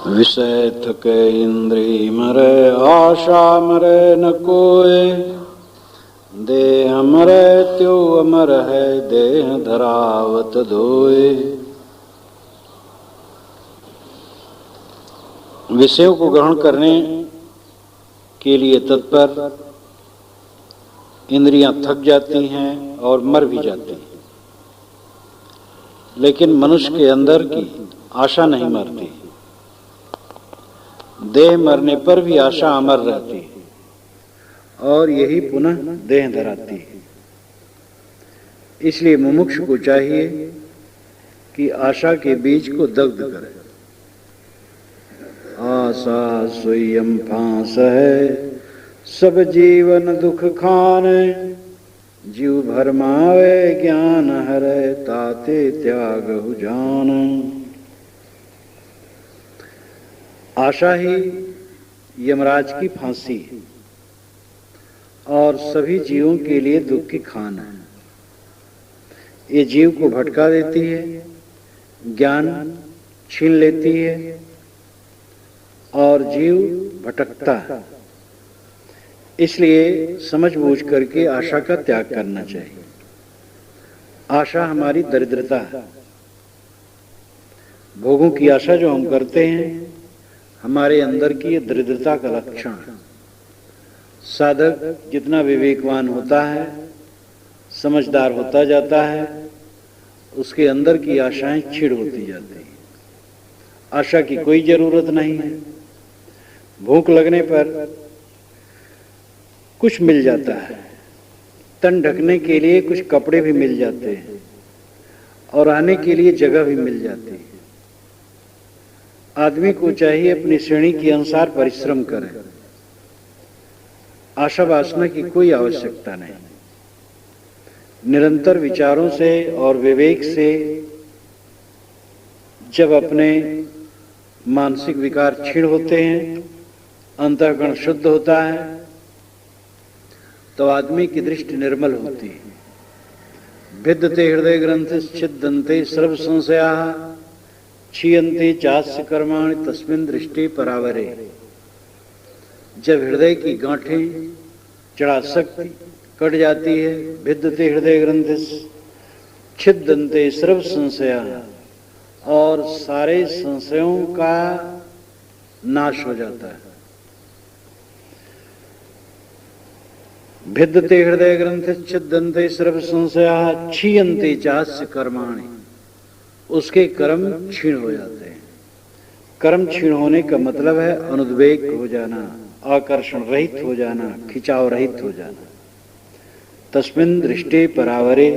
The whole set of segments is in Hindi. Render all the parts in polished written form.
विषय थके इंद्री मरे आशा मरे न कोय, देह मरे त्यो अमर है देह धरावत धोए। विषयों को ग्रहण करने के लिए तत्पर इंद्रियां थक जाती हैं और मर भी जाती हैं, लेकिन मनुष्य के अंदर की आशा नहीं मरती। देह मरने पर भी आशा अमर रहती है और यही पुनः देह धराती है। इसलिए मुमुक्षु को चाहिए कि आशा के बीज को दग्ध करे। आशा स्वयं फांस है सब जीवन दुख खाने, जीव भरमावे ज्ञान हरे ताते त्याग हुजान। आशा ही यमराज की फांसी है और सभी जीवों के लिए दुख की खान है। ये जीव को भटका देती है, ज्ञान छीन लेती है और जीव भटकता है। इसलिए समझ बूझ करके आशा का त्याग करना चाहिए। आशा हमारी दरिद्रता है। भोगों की आशा जो हम करते हैं हमारे अंदर की ये दरिद्रता का लक्षण है। साधक जितना विवेकवान होता है, समझदार होता जाता है, उसके अंदर की आशाएं क्षीण होती जाती हैं। आशा की कोई जरूरत नहीं है। भूख लगने पर कुछ मिल जाता है, तन ढकने के लिए कुछ कपड़े भी मिल जाते हैं और आने के लिए जगह भी मिल जाती है। आदमी को चाहिए अपनी श्रेणी के अनुसार परिश्रम करें। आशा वासना की कोई आवश्यकता नहीं। निरंतर विचारों से और विवेक से जब अपने मानसिक विकार क्षीण होते हैं, अंतःकरण शुद्ध होता है, तो आदमी की दृष्टि निर्मल होती है। भिद्यते हृदय ग्रंथि छिद्यन्ते सर्व संशयाः, क्षीयन्ते चास्य कर्माणि तस्मिन् दृष्टि परावरे। जब हृदय की गांठें चढ़ाशक्ति कट जाती है, भिद्यते हृदय ग्रंथि छिद्यन्ते सर्व संशयाः, और सारे संशयों का नाश हो जाता है। भिद्यते हृदय ग्रंथि छिद्यन्ते सर्व संशयाः, क्षीयन्ते चास्य कर्माणि, उसके कर्म क्षीण हो जाते हैं। कर्म क्षीण होने का मतलब है अनुद्वेग हो जाना, आकर्षण रहित हो जाना, खिंचाव रहित हो जाना। तस्मिन् दृष्टि परावरे,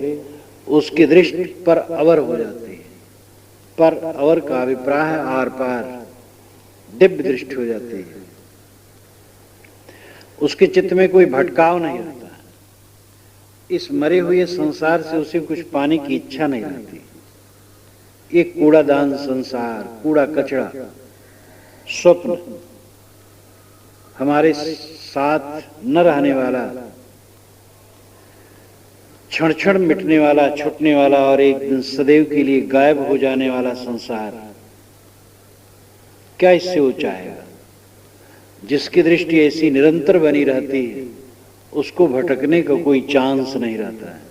उसकी दृष्टि पर अवर हो जाती है। पर अवर का अभिप्राय है आर पार, दिव्य दृष्टि हो जाती है। उसके चित्त में कोई भटकाव नहीं रहता। इस मरे हुए संसार से उसे कुछ पाने की इच्छा नहीं रहती। ये कूड़ादान संसार, कूड़ा कचरा, स्वप्न, हमारे साथ न रहने वाला, क्षण क्षण मिटने वाला, छूटने वाला और एक दिन सदैव के लिए गायब हो जाने वाला संसार, क्या इससे वो चाहेगा? जिसकी दृष्टि ऐसी निरंतर बनी रहती है उसको भटकने का कोई चांस नहीं रहता है।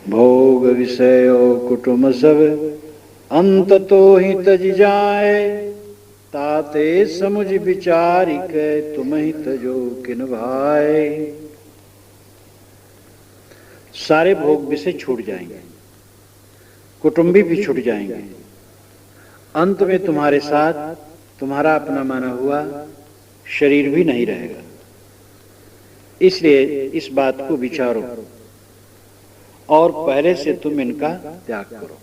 भोग विषय कुटुंब सब अंत तो ही तज जाए, ताते समुझ विचारिक तुम ही तजो किन भाए। सारे भोग विषय छूट जाएंगे, कुटुंबी भी छूट जाएंगे, अंत में तुम्हारे साथ तुम्हारा अपना माना हुआ शरीर भी नहीं रहेगा। इसलिए इस बात को विचारो और पहले से तुम इनका त्याग करो।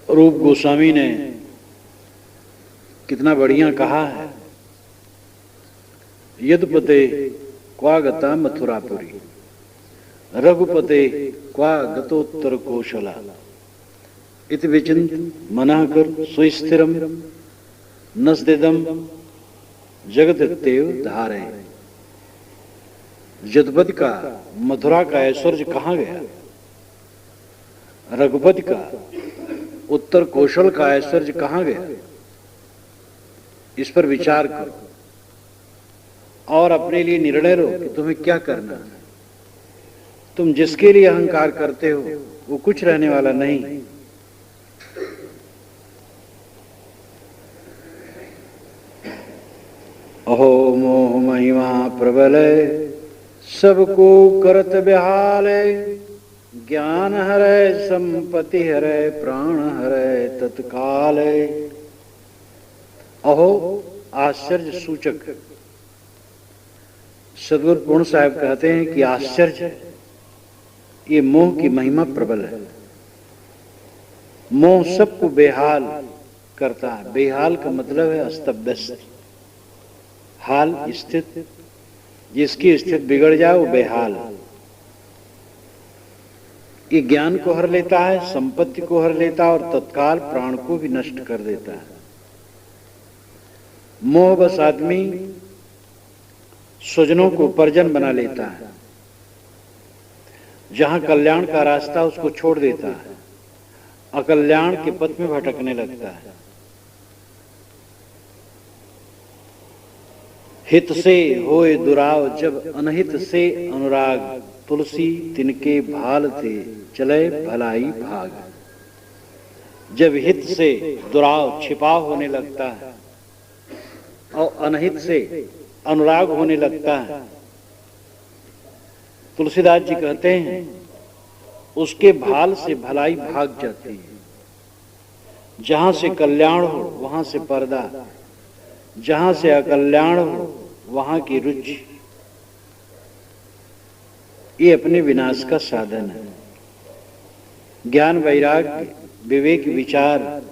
रूप गोस्वामी ने कितना बढ़िया कहा है, यदुपते क्वा गता मथुरापुरी, रघुपते क्वा गतोत्तर कौशला, इति विचिंत मनः कर सुस्थिरम नस्दिदम जगदेव धारे। युद्धपद का, मथुरा का ऐश्वर्य कहां गया? रघुपति का, उत्तर कौशल का ऐश्वर्य कहां गया? इस पर विचार करो और अपने लिए निर्णय लो कि तुम्हें क्या करना है। तुम जिसके लिए अहंकार करते हो वो कुछ रहने वाला नहीं। अहो मोह महिमा प्रबल, सबको करत बेहाल, ज्ञान हरै संपत्ति हरै प्राण हरै तत्काल। अहो आश्चर्य सूचक। सदगुरु पूर्ण साहब कहते हैं कि आश्चर्य, ये मोह की महिमा प्रबल है। मोह सबको बेहाल करता है। बेहाल का मतलब है अस्तव्यस्त, हाल स्थित, जिसकी स्थिति बिगड़ जाए वो बेहाल। ये ज्ञान को हर लेता है, संपत्ति को हर लेता है और तत्काल प्राण को भी नष्ट कर देता है। मोह बस आदमी स्वजनों को परिजन बना लेता है, जहां कल्याण का रास्ता उसको छोड़ देता है, अकल्याण के पथ में भटकने लगता है। हित से होए दुराव, जब अनहित से अनुराग, तुलसी तिनके भाल थे चले भलाई भाग। जब हित से दुराव, छिपाव होने लगता है और अनहित से अनुराग होने लगता है, तुलसीदास जी कहते हैं उसके भाल से भलाई भाग जाती है। जहां से कल्याण हो वहां से पर्दा, जहां से अकल्याण हो वहां की रुचि। ये अपने विनाश का साधन है। ज्ञान वैराग्य विवेक विचार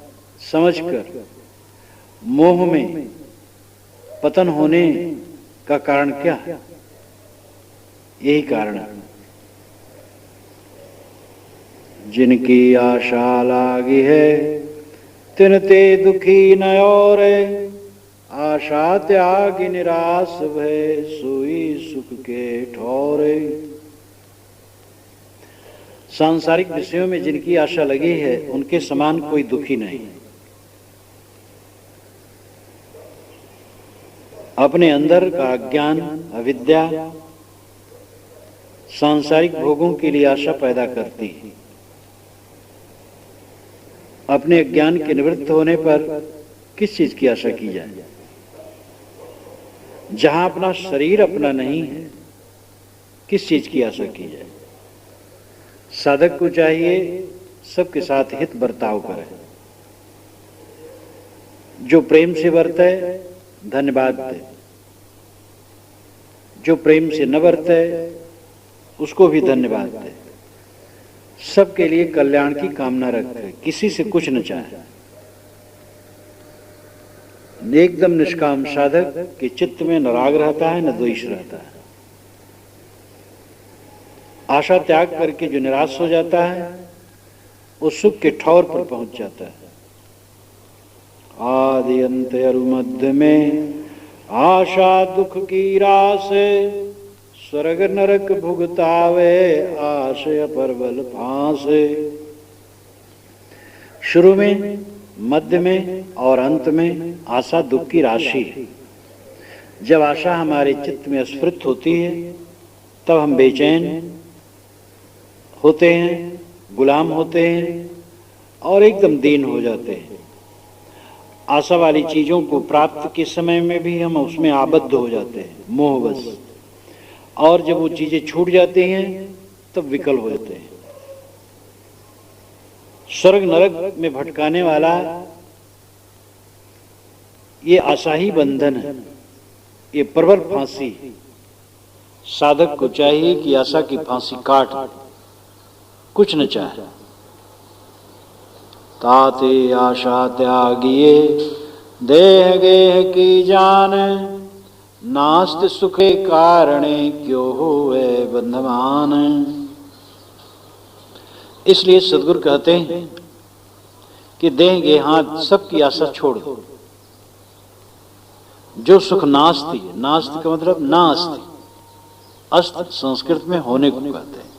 समझकर मोह में पतन होने का कारण क्या है? यही कारण है। जिनकी आशा लागी है तिनते दुखी न और, आशा त्याग निराश भय सोई सुख के ठौरे। सांसारिक विषयों में जिनकी आशा लगी है उनके समान कोई दुखी नहीं। अपने अंदर का अज्ञान अविद्या सांसारिक भोगों के लिए आशा पैदा करती है। अपने अज्ञान के निवृत्त होने पर किस चीज की आशा की जाए? जहां अपना शरीर अपना नहीं है, किस चीज की आशा की जाए? साधक को चाहिए सबके साथ हित बर्ताव करे। जो प्रेम से बरते धन्यवाद दे, जो प्रेम से न बरते उसको भी धन्यवाद दे। सबके लिए कल्याण की कामना रखे, किसी से कुछ न चाहे। एकदम निष्काम साधक के चित्त में न राग रहता है न द्वेष रहता है। आशा त्याग करके जो निराश हो जाता है वो सुख के ठौर पर पहुंच जाता है। आदि अंत अरु मध्य में आशा दुख की रास, स्वर्ग नरक भुगतावे आशय परबल फांस। शुरू में, मध्य में और अंत में आशा दुख की राशि है। जब आशा हमारे चित्त में स्फुरित होती है तब हम बेचैन होते हैं, गुलाम होते हैं और एकदम दीन हो जाते हैं। आशा वाली चीजों को प्राप्त के समय में भी हम उसमें आबद्ध हो जाते हैं, मोहवश। और जब वो चीजें छूट जाती हैं तब विकल हो जाते हैं। स्वर्ग नरक में भटकाने वाला ये आशा ही बंधन है, ये प्रबल फांसी। साधक को चाहिए कि आशा की फांसी काट, कुछ न चाहे। ताते आशा त्यागिए देह गेह की जान, नास्त सुखे कारणे क्यों होए बंधमान। इसलिए सदगुरु कहते हैं कि देह गेहात सबकी आशा छोड़ दो। जो सुख नास्ति, नास्ति का मतलब नास्ति, अस्त संस्कृत में होने को कहते हैं,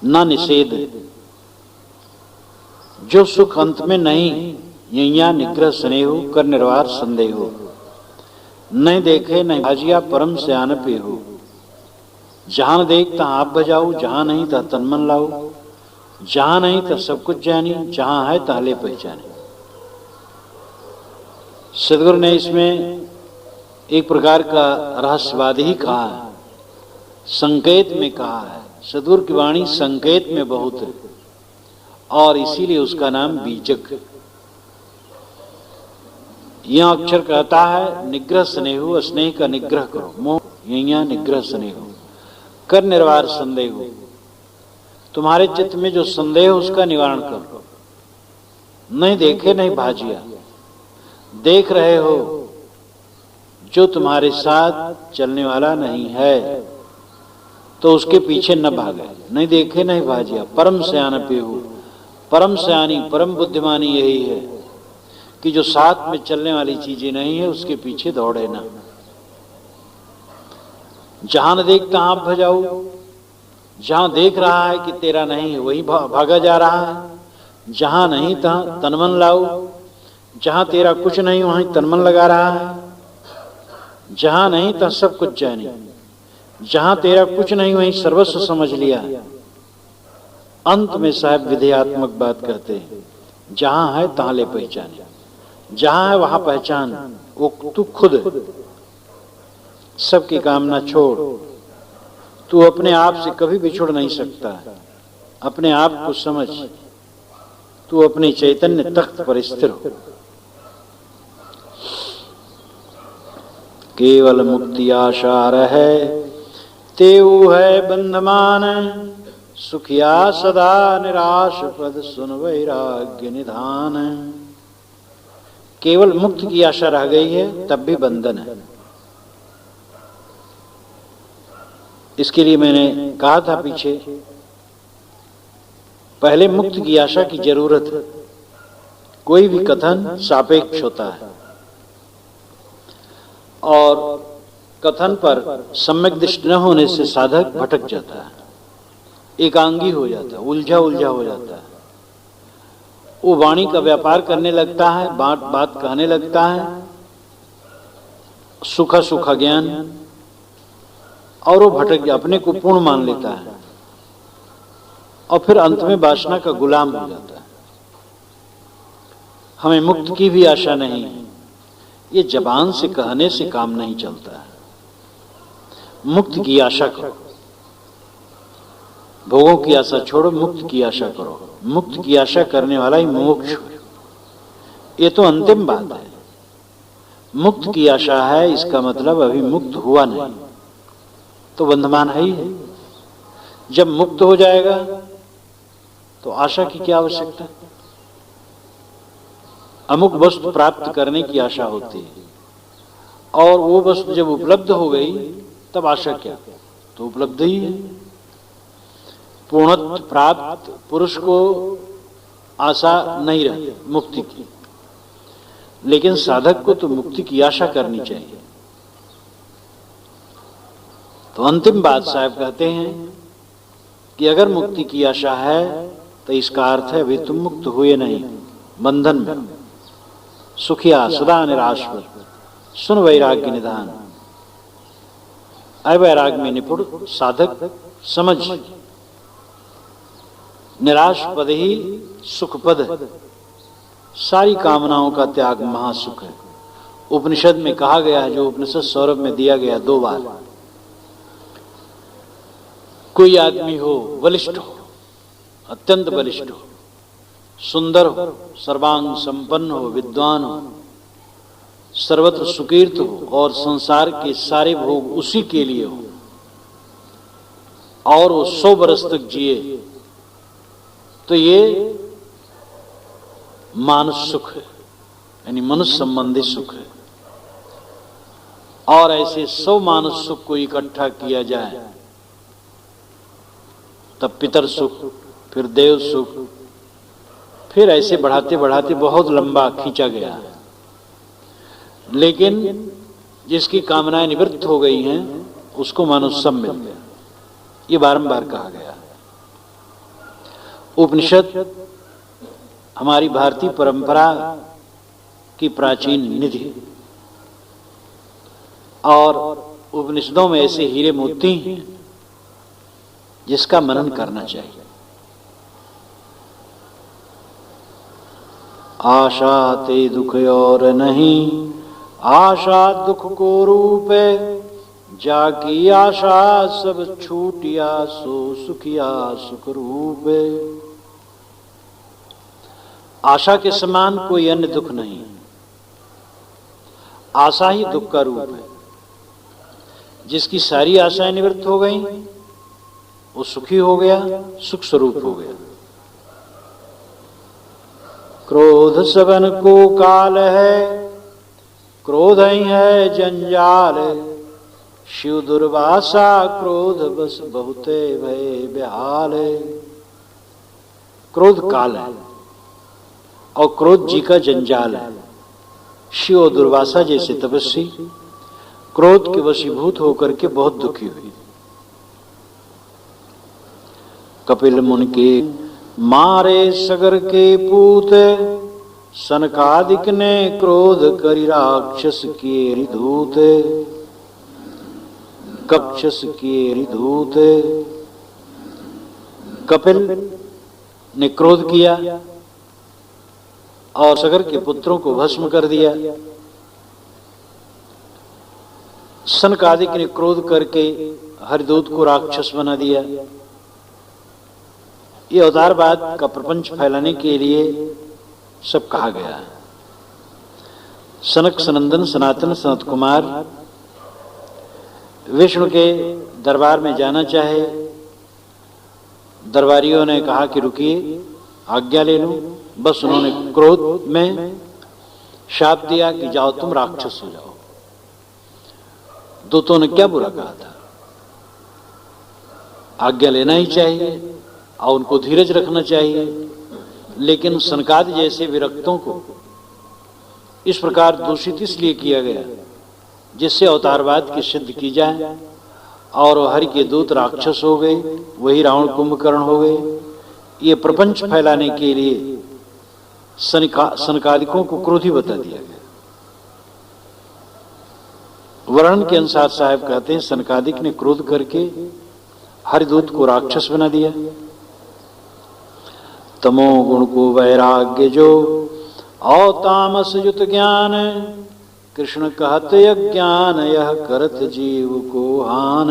न निषेध। जो सुख अंत में नहीं, यैया निग्रह स्नेह कर निर्वार संदेह। नहीं देखे नहीं भाजिया परम से आन पे हो। जहां देखता आप बजाऊ, जहां नहीं ता तनमन लाऊ। जहां नहीं ता सब कुछ जानी, जहां है ताले पहचाने। सदगुरु ने इसमें एक प्रकार का रहस्यवाद ही कहा है, संकेत में कहा है। सदगुरु की वाणी संकेत में बहुत है और इसीलिए उसका नाम बीजक है। यह अक्षर कहता है निग्रह स्नेह, स्नेह का निग्रह करो, मोह यही निग्रह स्नेह कर निर्वार संदेह। तुम्हारे चित्त में जो संदेह उसका निवारण करो। नहीं देखे नहीं भाजिया, देख रहे हो जो तुम्हारे साथ चलने वाला नहीं है तो उसके पीछे न भागे। नहीं देखे नहीं भाजिया परम सयान पे हो। परम सयानी परम बुद्धिमानी यही है कि जो साथ में चलने वाली चीजें नहीं है उसके पीछे दौड़े ना। जहां न देखता आप भजाऊ, जहां देख रहा है कि तेरा नहीं है वही भागा जा रहा है। जहां नहीं तहां तनमन लाऊ, जहां तेरा कुछ नहीं वहीं तनमन लगा रहा है। जहां नहीं तहां सब कुछ जानी, जहां तेरा कुछ नहीं वहीं सर्वस्व समझ लिया। अंत में साहब विधेयात्मक बात कहते हैं, जहां है तहां ले पहचाने। जहां है वहां पहचान, वो तू खुद सबकी कामना छोड़। तू अपने आप से कभी बिछुड़ नहीं सकता। अपने आप को समझ, तू अपने चैतन्य तख्त पर स्थिर हो। केवल मुक्ति आशा रहे तेऊ है बंधमान। सुखिया सदा निराश पद सुन वैराग्य निधान। केवल मुक्त की आशा रह गई है तब भी बंधन है। इसके लिए मैंने कहा था पीछे, पहले मुक्त की आशा की जरूरत है। कोई भी कथन सापेक्ष होता है और कथन पर सम्यक दृष्टि न होने से साधक भटक जाता है, एकांगी हो जाता है, उलझा उलझा हो जाता है। वो वाणी का व्यापार करने लगता है, बात बात कहने लगता है, सूखा सूखा ज्ञान, और वो भटक अपने को पूर्ण मान लेता है और फिर अंत में वासना का गुलाम हो जाता है। हमें मुक्त की भी आशा नहीं है। ये जबान से कहने से काम नहीं चलता है। मुक्त की आशा करो, भोगों की आशा छोड़ो, मुक्त की आशा करो। मुक्त की आशा करने वाला ही मोक्ष है। ये तो अंतिम बात है। मुक्त की आशा है, इसका मतलब अभी मुक्त हुआ नहीं, तो बंधमान है ही है। जब मुक्त हो जाएगा तो आशा की क्या आवश्यकता। अमुक वस्तु प्राप्त करने की आशा होती है और वो वस्तु जब उपलब्ध हो गई तब आशा क्या, तो उपलब्ध ही है। पूर्णत्व प्राप्त पुरुष को आशा नहीं रहती मुक्ति की, लेकिन साधक को तो मुक्ति की आशा करनी चाहिए। तो अंतिम बात साहब कहते हैं कि अगर मुक्ति की आशा है तो इसका अर्थ है अभी तुम मुक्त हुए नहीं, बंधन में। सुखिया सदा निराश सुन वैराग्य निधान। अवैराग्य में निपुण साधक समझ, निराश पद ही सुख पद है। सारी कामनाओं का त्याग महासुख है। उपनिषद में कहा गया है, जो उपनिषद सौरभ में दिया गया 2 बार, कोई आदमी हो, बलिष्ठ हो, अत्यंत बलिष्ठ हो, सुंदर हो, सर्वांग संपन्न हो, विद्वान हो, सर्वत्र सुकीर्त हो और संसार के सारे भोग उसी के लिए हो और वो 100 वर्ष तक जिए, तो ये मानस सुख है, यानी मनुष्य संबंधी सुख है। और ऐसे 100 मानस सुख को इकट्ठा किया जाए तब पितर सुख, फिर देव सुख, फिर ऐसे बढ़ाते बढ़ाते बहुत लंबा खींचा गया है। लेकिन जिसकी कामनाएं निवृत्त हो गई हैं उसको मानो सब मिल गया। ये बारंबार कहा गया। उपनिषद हमारी भारतीय परंपरा की प्राचीन निधि, और उपनिषदों में ऐसे हीरे मोती हैं जिसका मनन करना चाहिए। आशा ते दुख और नहीं, आशा दुख को रूप है, जाकी आशा सब छूटिया सो सुखिया सुख रूप है। आशा के समान कोई अन्य दुख नहीं, आशा ही दुख का रूप है। जिसकी सारी आशाएं निवृत्त हो गई वो सुखी हो गया, सुख स्वरूप हो गया। क्रोध सबन को काल है, क्रोध ही है जंजाल, शिव दुर्वासा क्रोध बस बहुते भय बेहाल। क्रोध काल है और क्रोध जी का जंजाल है। शिव और दुर्वासा जैसे तपस्वी क्रोध के वशीभूत होकर के बहुत दुखी हुई। कपिल मुनि के मारे सगर के पूत, सनकादिक ने क्रोध करी राक्षस किए रिधूत। कक्षस किए रिधूत। कपिल ने क्रोध किया और सगर के पुत्रों को भस्म कर दिया। सनकादिक ने क्रोध करके हरिदूत को राक्षस बना दिया। ये अवतारवाद का प्रपंच फैलाने के लिए सब कहा गया है। सनक सनंदन सनातन सनत कुमार विष्णु के दरबार में जाना चाहे, दरबारियों ने कहा कि रुकिए, आज्ञा ले लो। बस उन्होंने क्रोध में शाप दिया कि जाओ तुम राक्षस हो जाओ। दूतों ने क्या बुरा कहा था? आज्ञा लेना ही चाहिए और उनको धीरज रखना चाहिए। लेकिन सनकादि जैसे विरक्तों को इस प्रकार दूषित इसलिए किया गया जिससे अवतारवाद की सिद्ध की जाए, और हरि के दूत राक्षस हो गए, वही रावण कुंभकर्ण हो गए। ये प्रपंच फैलाने के लिए सनकादिकों को क्रोधी बता दिया गया। वर्णन के अनुसार साहब कहते हैं सनकादिक ने क्रोध करके हरिदूत को राक्षस बना दिया। तमो गुण को वैराग्य जो और तामस युत ज्ञान, कृष्ण कहत अज्ञान यह करत जीव को हान।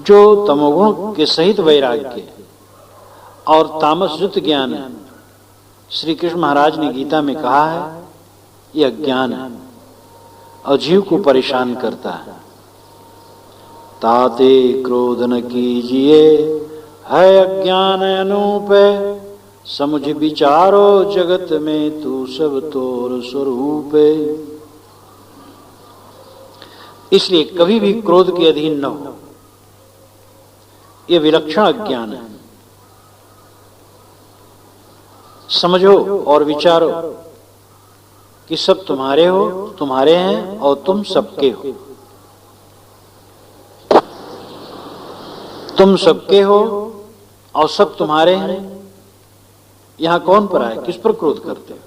जो तमोगुण के सहित वैराग्य और तामस युत ज्ञान है, श्री कृष्ण महाराज ने गीता में कहा है, यह अज्ञान है और जीव को परेशान करता है। ताते क्रोध न कीजिए है अज्ञान अनूप, समुझ विचारो जगत में तू सब तोर स्वरूप। इसलिए कभी भी क्रोध के अधीन न हो, यह विलक्षण अज्ञान है। समझो और विचारो कि सब तुम्हारे हो, तुम्हारे हैं और तुम सबके हो। तुम सबके हो और सब तुम्हारे हैं। यहां कौन पर आए? किस पर क्रोध करते हो?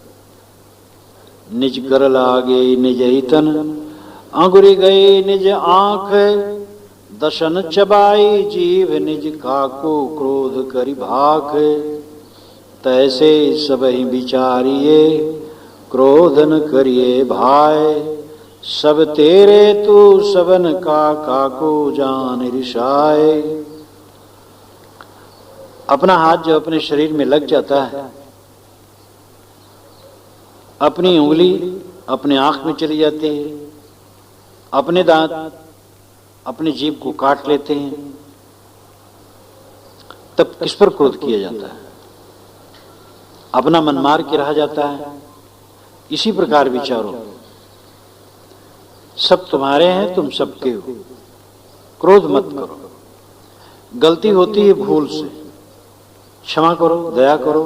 निज कर लागे निज हितन, अंगुरी गई निज आंख, दशन चबाई जीव निज काको क्रोध करि भाख। तैसे सब ही विचारिए क्रोध न करिए भाई, सब तेरे तू सबन का काको जान रिसाए। अपना हाथ जो अपने शरीर में लग जाता है, अपनी उंगली अपने आंख में चली जाती है, अपने दांत अपनी जीभ को काट लेते हैं, तब किस पर क्रोध किया जाता है? अपना मन मार के रह जाता है। इसी प्रकार विचारो, सब तुम्हारे हैं, तुम सबके हो। क्रोध मत करो। गलती होती है भूल से, क्षमा करो, दया करो,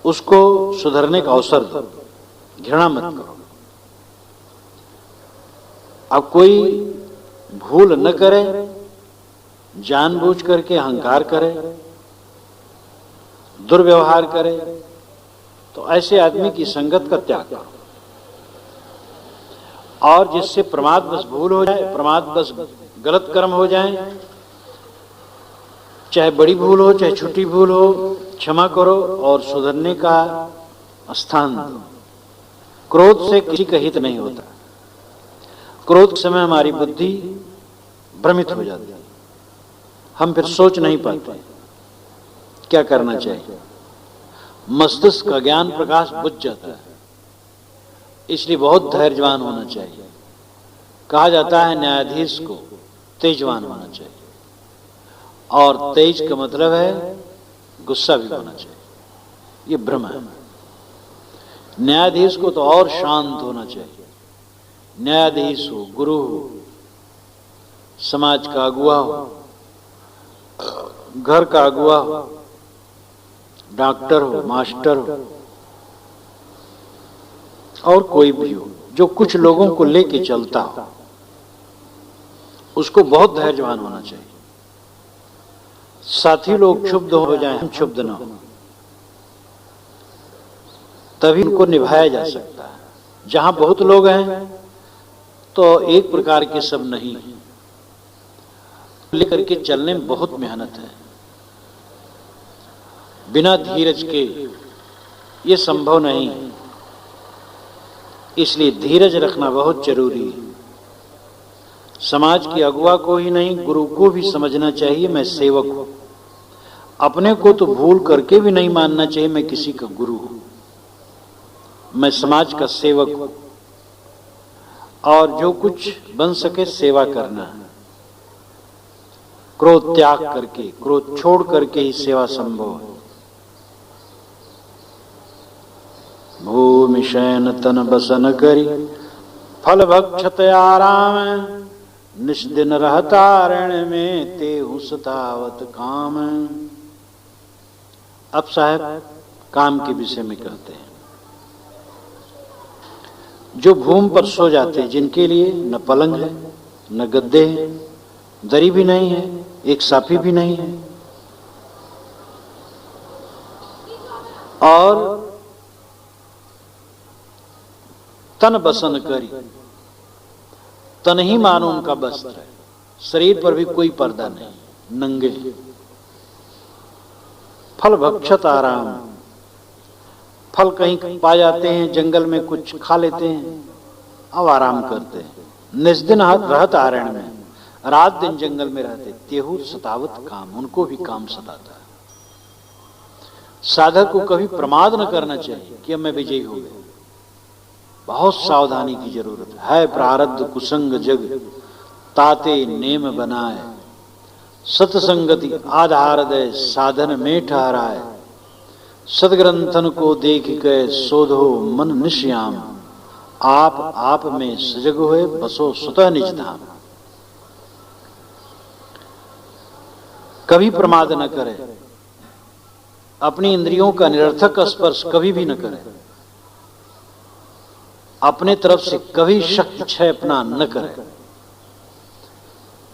उसको सुधरने का अवसर दो, घृणा मत करो। अब कोई भूल न करे, जानबूझ करके अहंकार करे, दुर्व्यवहार करे, तो ऐसे आदमी की संगत का त्याग करो। और जिससे प्रमादवश भूल हो जाए, प्रमादवश गलत कर्म हो जाए, चाहे बड़ी भूल हो चाहे छोटी भूल हो, क्षमा करो और सुधरने का स्थान दो। क्रोध से किसी का हित नहीं होता। क्रोध के समय हमारी बुद्धि भ्रमित हो जाती है, हम फिर सोच नहीं पाते क्या करना चाहिए। मस्तिष्क का ज्ञान प्रकाश बुझ जाता है। इसलिए बहुत धैर्यवान होना चाहिए। कहा जाता है न्यायाधीश को तेजवान होना चाहिए, और तेज का मतलब है गुस्सा भी होना चाहिए। ये भ्रम है। न्यायाधीश को तो और शांत होना चाहिए। न्यायाधीश हो, गुरु हो, समाज का अगुवा हो, घर का अगुवा हो, डॉक्टर हो, मास्टर हो, और कोई भी हो जो कुछ लोगों को लेके चलता हो, उसको बहुत धैर्यवान होना चाहिए। साथी लोग क्षुब्ध हो जाएं, हम क्षुब्ध न हो, तभी उनको निभाया जा सकता है। जहां बहुत लोग हैं तो एक प्रकार के सब नहीं है। लेकर के चलने में बहुत मेहनत है। बिना धीरज के ये संभव नहीं है। इसलिए धीरज रखना बहुत जरूरी है। समाज के अगुवा को ही नहीं, गुरु को भी समझना चाहिए मैं सेवक हूं। अपने को तो भूल करके भी नहीं मानना चाहिए मैं किसी का गुरु हूं, मैं समाज का सेवक हूं। और जो कुछ बन सके सेवा करना है। क्रोध त्याग करके, क्रोध छोड़ करके ही सेवा संभव है। भूमि शयन तन बसन करी, फल भक्षत आराम, निष्दिन रहता रण में तेहु सतावत काम। अब साहब काम के विषय में कहते हैं। जो भूमि पर सो जाते हैं, जिनके लिए न पलंग है, न गद्दे हैं, दरी भी नहीं है, एक साफी भी नहीं है, और तन बसन करी, तन ही मानो उनका वस्त्र है, शरीर पर भी कोई पर्दा नहीं, नंगे। फल भक्षत आराम, फल कहीं पा जाते हैं, जंगल में कुछ खा लेते हैं, अब आराम करते हैं। निस्दिन रहत आरण में, रात दिन जंगल में रहते। तेहु सतावत काम, उनको भी काम सताता है। साधक को कभी प्रमाद न करना चाहिए कि अब मैं विजयी हो गया। बहुत सावधानी की जरूरत है। प्रारब्ध कुसंग जग ताते नेम बनाए, सतसंगति आधार दे साधन में ठहराए। सदग्रंथन को देख के शोधो मन निश्याम, आप में सजग हुए बसो स्वतः निज धाम। कभी प्रमाद न करे, अपनी इंद्रियों का निरर्थक स्पर्श कभी भी न करे, अपने तरफ से कभी शक्ति क्षय अपना न करे,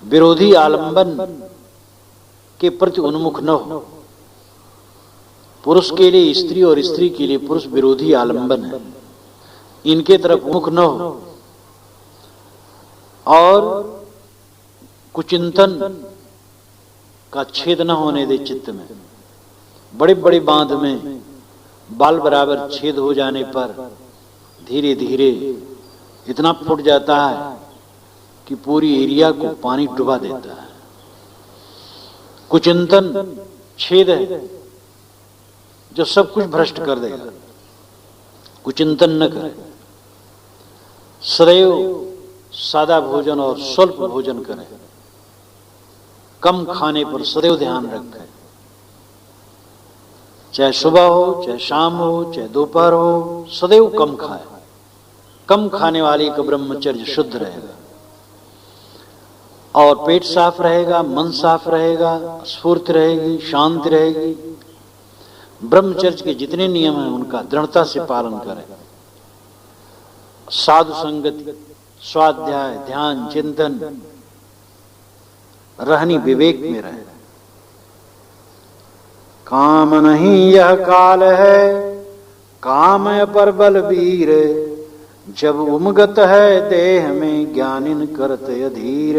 विरोधी आलंबन के प्रति उन्मुख न हो। पुरुष के लिए स्त्री और स्त्री के लिए पुरुष विरोधी आलंबन है, इनके तरफ मुख न हो। और कुचिंतन का छेद न होने दे चित्त में। बड़े बड़े बांध में बाल बराबर छेद हो जाने पर धीरे धीरे इतना फूट जाता है कि पूरी एरिया को पानी डुबा देता है। कुचिंतन छेद है जो सब कुछ भ्रष्ट कर देगा। कुचिंतन न करे, सदैव सादा भोजन और स्वल्प भोजन करें, कम खाने पर सदैव ध्यान रखें। चाहे सुबह हो, चाहे शाम हो, चाहे दोपहर हो, सदैव कम खाए। कम खाने वाले का ब्रह्मचर्य शुद्ध रहेगा और पेट साफ रहेगा, मन साफ रहेगा, स्फूर्ति रहेगी, शांति रहेगी। ब्रह्मचर्य के जितने नियम हैं उनका दृढ़ता से पालन करें। साधु संगति स्वाध्याय, ध्यान, चिंतन, रहनी विवेक में रहे। काम नहीं यह काल है, काम पर बलबीर, जब उमगत है देह में ज्ञानिन करते अधीर।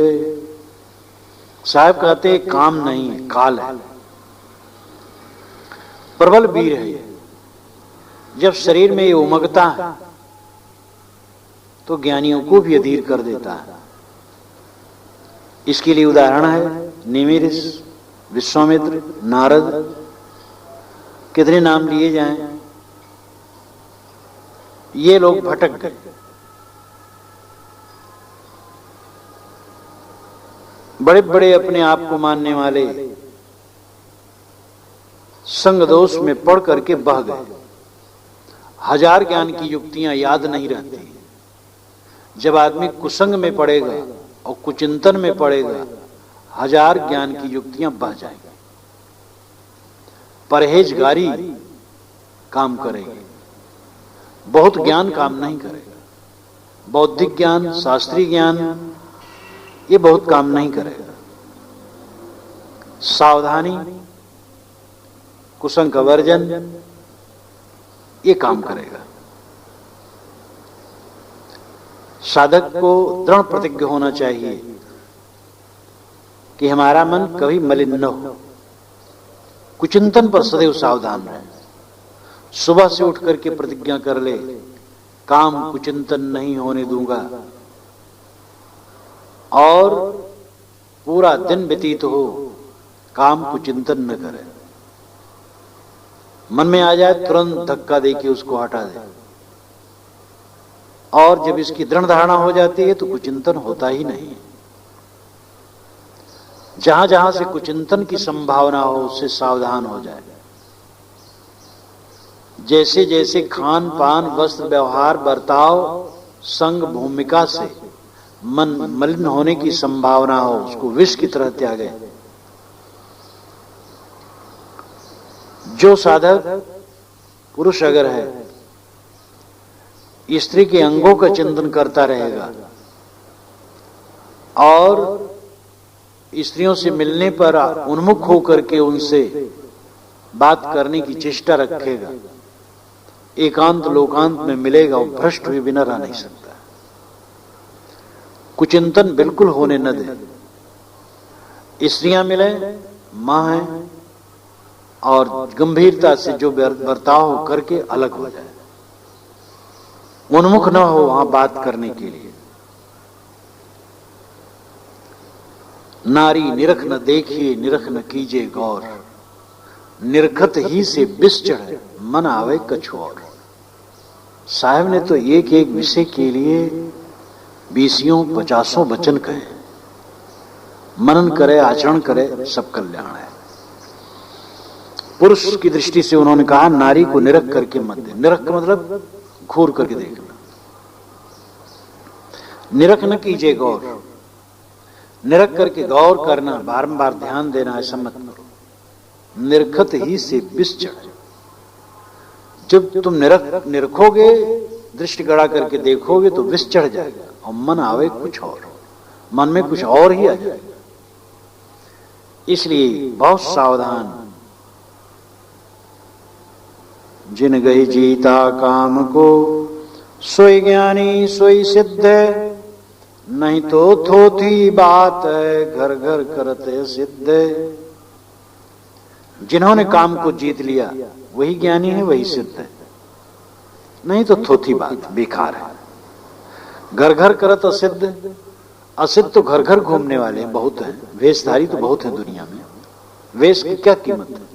साहब कहते काम नहीं है, काल है, प्रबल वीर है ये। जब शरीर में ये उमगता है तो ज्ञानियों को भी अधीर कर देता है। इसके लिए उदाहरण है निमिष, विश्वामित्र, नारद, कितने नाम लिए जाएं। ये लोग भटक गए, बड़े बड़े अपने आप को मानने वाले संग दोष में पड़ करके बह गए। हजार ज्ञान की युक्तियां याद नहीं रहती। जब आदमी कुसंग में पड़ेगा और कुचिंतन में पड़ेगा, हजार ज्ञान की युक्तियां बह जाएंगी। परहेजगारी काम करेगी, बहुत ज्ञान काम नहीं करेगा। बौद्धिक ज्ञान, शास्त्रीय ज्ञान, ये बहुत काम नहीं करेगा। सावधानी, कुसंग का वर्जन, ये काम करेगा। साधक को दृढ़ प्रतिज्ञ होना चाहिए कि हमारा मन कभी मलिन न हो। कुचिंतन पर सदैव सावधान रहे। सुबह से उठ करके प्रतिज्ञा कर ले, काम कुचिंतन नहीं होने दूंगा, और पूरा दिन व्यतीत हो काम कुचिंतन न करे। मन में आ जाए तुरंत धक्का देके उसको हटा दे। और जब इसकी दृढ़ धारणा हो जाती है तो कुचिंतन होता ही नहीं। जहां जहां से कुचिंतन की संभावना हो उससे सावधान हो जाए। जैसे जैसे खान पान, वस्त्र, व्यवहार, बर्ताव, संग, भूमिका से मन मलिन होने की संभावना हो, उसको विष की तरह त्यागे। जो साधक पुरुष अगर है, स्त्री के अंगों का चिंतन करता रहेगा और स्त्रियों से मिलने पर उन्मुख होकर के उनसे बात करने की चेष्टा रखेगा, एकांत लोकांत में मिलेगा, वो भ्रष्ट हुए बिना रह नहीं सकता। कुचिंतन बिल्कुल होने न दे। स्त्रियां मिले, मां है, और गंभीरता से जो बर्ताव करके अलग हो जाए, उन्मुख न हो वहां बात करने के लिए। नारी निरख न देखिए, निरख न कीजिए गौर, निरखत ही से विष चढ़े, मन आवे कछु और। साहब ने तो एक एक विषय के लिए 20-50 वचन कहे। मनन करे, आचरण करे, सब कल्याण है। पुरुष की दृष्टि से उन्होंने कहा नारी को निरख करके मत दे। निरख का मतलब घूर करके देखना। निरख न कीजिए गौर, निरख करके गौर करना, बारंबार ध्यान देना, ऐसा मत करो। निरखत ही से विष चढ़े। जब तुम निरखोगे, दृष्टि गड़ा करके देखोगे तो विष चढ़ जाएगा और मन आवे कुछ और, मन में कुछ और ही आ जाएगा। इसलिए बहुत सावधान। जिन गई जीता काम को, सोई ज्ञानी सोई सिद्ध, नहीं तो थोथी बात है, घर घर करते सिद्ध। जिन्होंने काम को जीत लिया वही ज्ञानी है, वही सिद्ध है, नहीं तो थोथी बात, बेकार है। घर घर करत असिद्ध। असिद्ध तो घर घर घूमने वाले बहुत हैं, वेशधारी तो बहुत है दुनिया में। वेश की क्या कीमत है?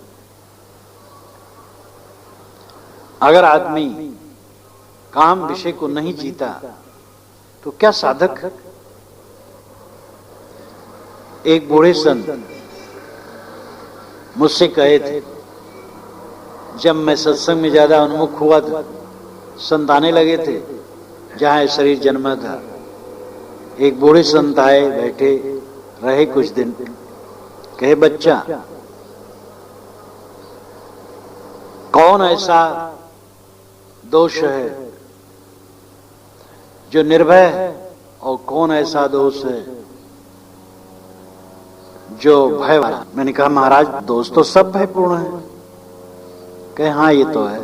अगर आदमी काम विषय को नहीं जीता तो क्या साधक है? एक बूढ़े संत मुझसे कहे थे, जब मैं सत्संग में ज्यादा उन्मुख हुआ था, संत आने लगे थे जहां शरीर जन्मा था। एक बूढ़े संत आए, बैठे रहे कुछ दिन, कहे बच्चा, कौन ऐसा दोष है जो निर्भय और कौन ऐसा दोष है जो भय वाला। मैंने कहा महाराज दोष तो सब भयपूर्ण है। कहे हाँ ये तो है,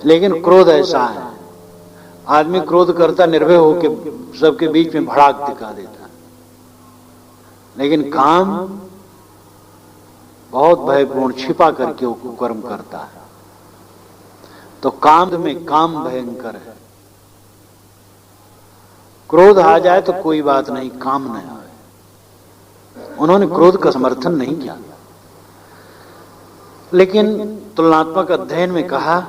लेकिन क्रोध ऐसा है, आदमी क्रोध करता निर्भय होकर सबके बीच में भड़ाक दिखा देता, लेकिन काम बहुत भयपूर्ण छिपा करके वो कुकर्म करता है। तो काम में काम भयंकर है। क्रोध आ जाए तो कोई बात नहीं, काम न आए। उन्होंने क्रोध का समर्थन नहीं किया, लेकिन तुलनात्मक अध्ययन में कहा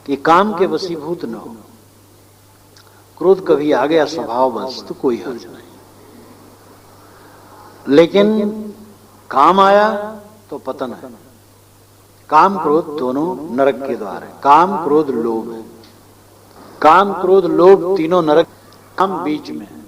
कि काम के वशीभूत न हो। क्रोध कभी आ गया स्वभाव बस तो कोई हर्ज नहीं, लेकिन काम आया तो पतन है। काम क्रोध दोनों नरक के द्वार है। काम क्रोध लोभ है। काम क्रोध लोभ तीनों नरक, काम बीच में है।